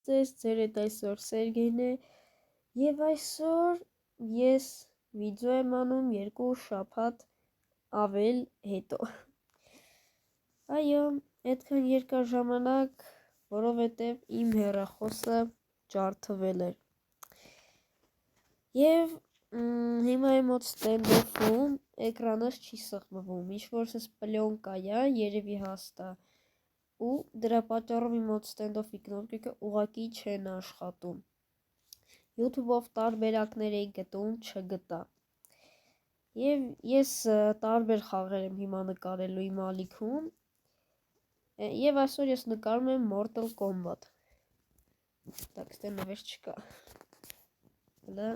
Ձեր հետ այսօր Սերգեյն է եւ այսօր ես վիդեո եմ անում 2 շաբաթ ավել հետո։ Այո, այդքան երկար ժամանակ, որովհետեւ իմ հեռախոսը ջարդվել էր։ Եվ հիմա իմ մոտ ստենդոֆում էկրանս չի սեղմվում, ինչ-որ պլյոնկա է, երևի հաստա։ Ու դրա պատճառով իմ մոտ ստենդոֆի կնոպկիկը ուղղակի չեն աշխատում։ YouTube-ով տարբերակներ էի գտում, չգտա։ Եվ ես տարբեր խաղեր եմ հիմա նկարելու իմ ալիքում։ Եվ այսօր ես նկարում եմ Mortal Kombat։ Так, ստե նվեր չկա։ Հələ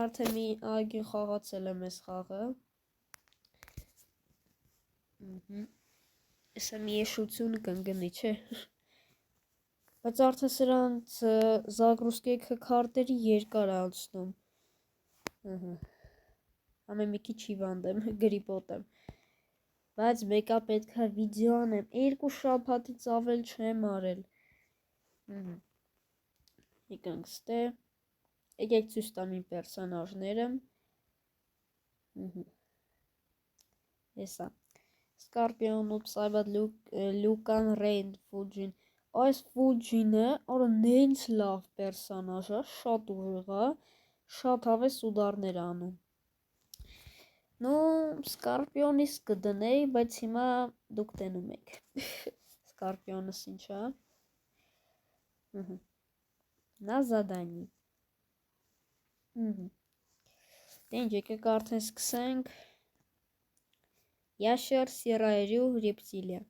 արդեն մի ագին խաղացել եմ այս խաղը։ Եսա մի եշություն կընկնի, չէ։ Բայց արդեն սրանց զագրուսկեքը քարտերի երկար է անցնում։ Ամեն մի քիչ հիվանդ եմ, գրիպոտ եմ։ Բայց մեկա պետքա վիդեո անեմ, 2 շաբաթից ավել չեմ արել։ Եկանք ստե։ Եկեք ցույց տամ իմ պերսոնաժները։ Հեսա։ Scorpion, Cyber Lucan, Rain, Fujin։ Այս Fujin-ը նենց լավ պերսոնաժ է, շատ ուժեղ է, շատ հավես ուդարներ անում։ Ну, Scorpion-ից կդնեի, բայց հիմա դուք տենում եք։ Scorpion-ս ինչ է։ На задание։ Դե ինչ, եկեք արդեն սկսենք։ Ящер, серая рептилия։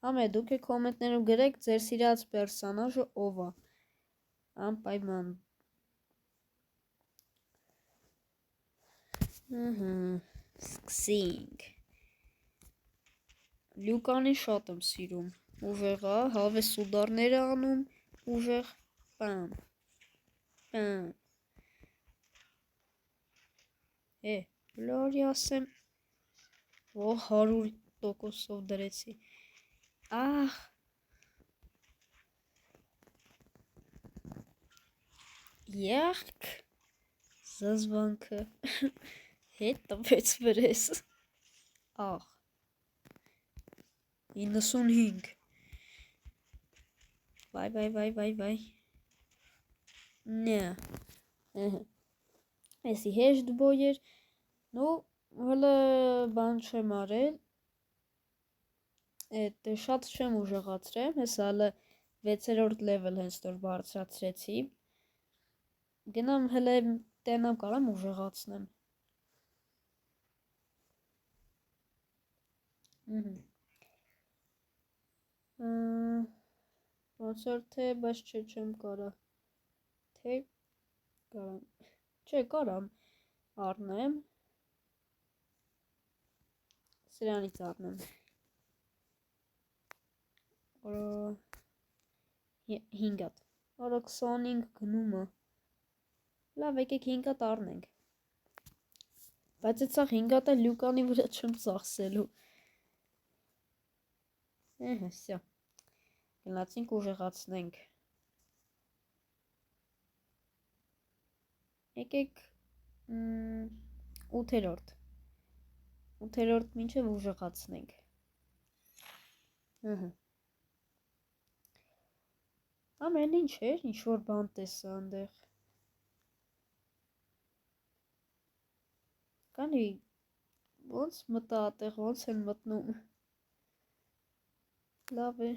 Ամե դուք եք կոմենտներում գրեք ձեր սիրած պերսոնաժը ով է։ Անպայման։ Սկսենք։ Լյուկանին շատ եմ սիրում։ Ուժեղ է, հավես ուդարներ է անում, ուժեղ պամ։ Պամ։ Լորի ասեմ, 100%-ով դրեցի։ Ահ։ Եղք զզվանքը հետ տվեց վրես։ Ահ։ 95։ Վայ։ Նե։ Էսի հեշտ բոյ էր։ Ну, հələ բան չեմ արել։ Այդ շատ չեմ ուժեղացրել, հեսա հələ 6-րդ level հենց որ բարձրացրեցի։ Գնամ հələ տենամ կարամ ուժեղացնեմ։ Ոնց որ թե, բայց չեմ կարա։ Թե կարամ։ Չէ, կարամ առնեմ։ Սրանից առնեմ։ 5 հատ։ Արա 25 գնում է։ Լավ, եկեք 5 հատ առնենք։ Բայց այդ սաղ 5 հատը լյուկանի վրա չեմ ծախսելու։ Всё։ Գնացինք ուժեղացնենք։ Եկեք 8-րդ։ 8-րդ մինչև ուժեղացնենք։ Ամեն ինչ էր, ինչ որ բան տեսա այնտեղ։ Կանի ոնց մտա այդտեղ, ոնց են մտնում։ Լավ է։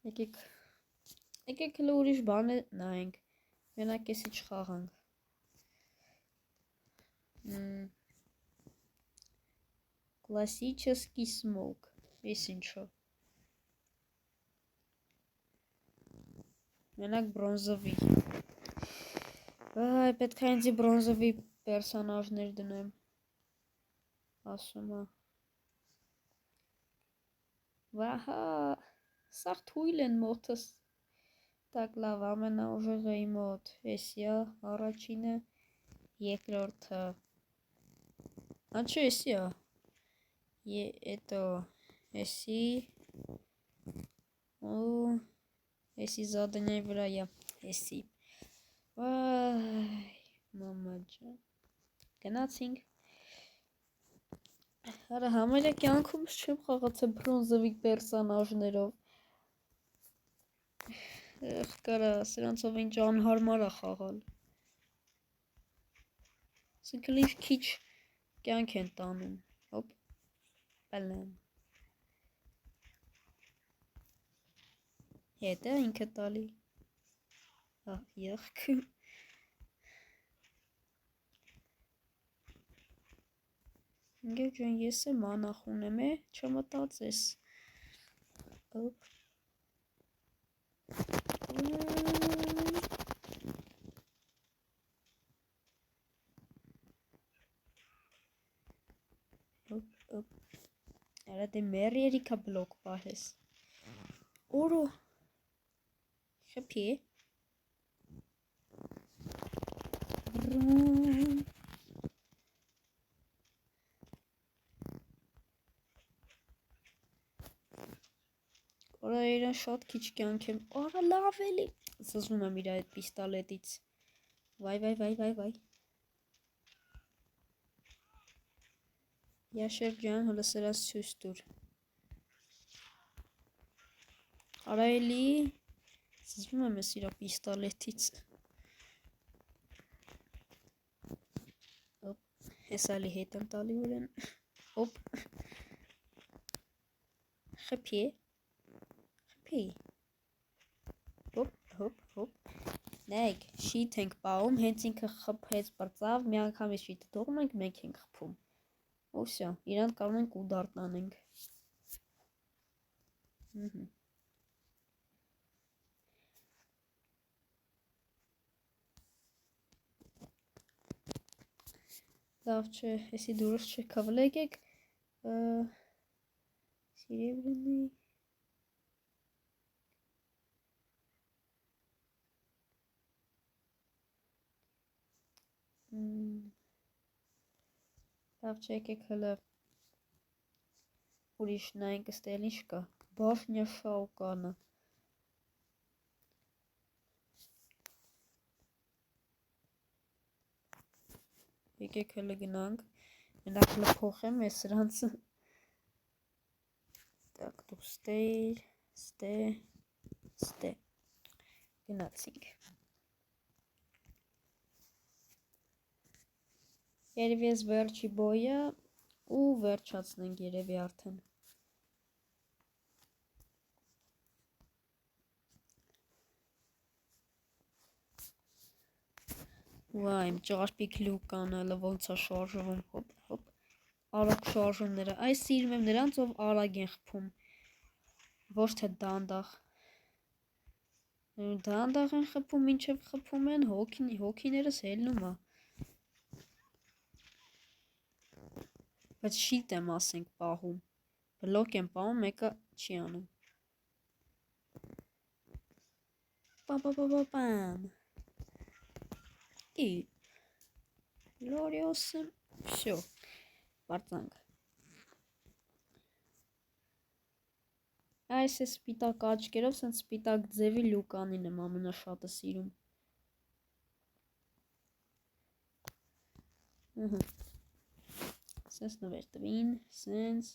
Եկեք հələ ուրիշ բան նայենք։ Մենակ էսի չխաղանք։ Классический смог։ Էս ինչո։ Մենակ բրոնզովի։ Վայ, պետք է ինձ բրոնզովի պերսոնաժներ դնեմ։ Ասում է։ Վահա, սաղ թույլ են մոտս։ Так, լավ, ամենաուժեղը իմ մոտ էսի է, առաջինը, երկրորդը։ Անչու էսի է, Это эси ու էսի զադենյայի վրայա էսի վայ մամա ջան գնացինք արա համարյա կյանքումս չեմ խաղացել բրոնզովի պերսոնաժներով կարա սրանցով ինչ անհարմար է խաղալ սնկլիվ քիչ կյանք են տանում հոպ պալեմ հետը ինքը տալի եղք ինգև ջան ես է մանախ ունեմ է չմտածես հոպ Արա դե մերի երիքա բլոկ պահես օրո խպի Արա իրան շատ քիչ կյանք եմ արա լավ էլի զզվում եմ իր այդ պիստոլետից վայ Yashir ջան հələ սրած ցույց տուր Արա էլի զզվում եմ ես իր պիստոլետից Հոպ հեսալի հետ եմ տալի ուրեն Հոպ Խփի Հոպ Նայք շիթ ենք պահում հենց ինքը խփեց բրծավ մի անգամից շիթը թողում ենք մենք ենք խփում Ու всё, իրան կարող ենք ուդար տանենք Լավ չէ, եսի դուրս չքավլեք եք Սիրևրնի Լավ չէ եկեք հələ ուրիշ նայենք ստել ինչ կա Բաշնյա շաուկանը Եկեք հələ գնանք Մենակ հələ փոխեմ ես սրանցը Так, դու ստե Գնացինք Երևի ես վերջի բոյը ու վերջացնենք երևի արդեն Վայ, իմ ճարպիկ լուկանը ոնց է շարժվում հոպ Արագ շարժումները Այս սիրում եմ նրանց ով արագ են խփում Ոչ թե դանդաղ Դանդաղ են խփում մինչև խփում են հոգիներս հելնում է Բայց շիտ եմ ասենք պահում Բլոկ եմ պահում մեկը չի անում Պամ Լորիոս եմ Всё Բարձանք Այս է սպիտակ աչկերով սենց սպիտակ ձևի լուկանին եմ ամենաշատը սիրում Սենց նվեր տվին Սենց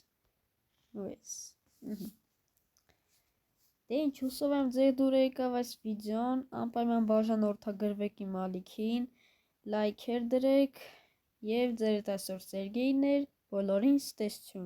Նույս Դե ինչ հուսով եմ ձեր դուր եկավ այս վիդեոն Անպայման բաժանորդագրվեք իմ ալիքին Լայքեր դրեք Եվ ձեր այսօր Սերգեյն էր Բոլորին ցտեսություն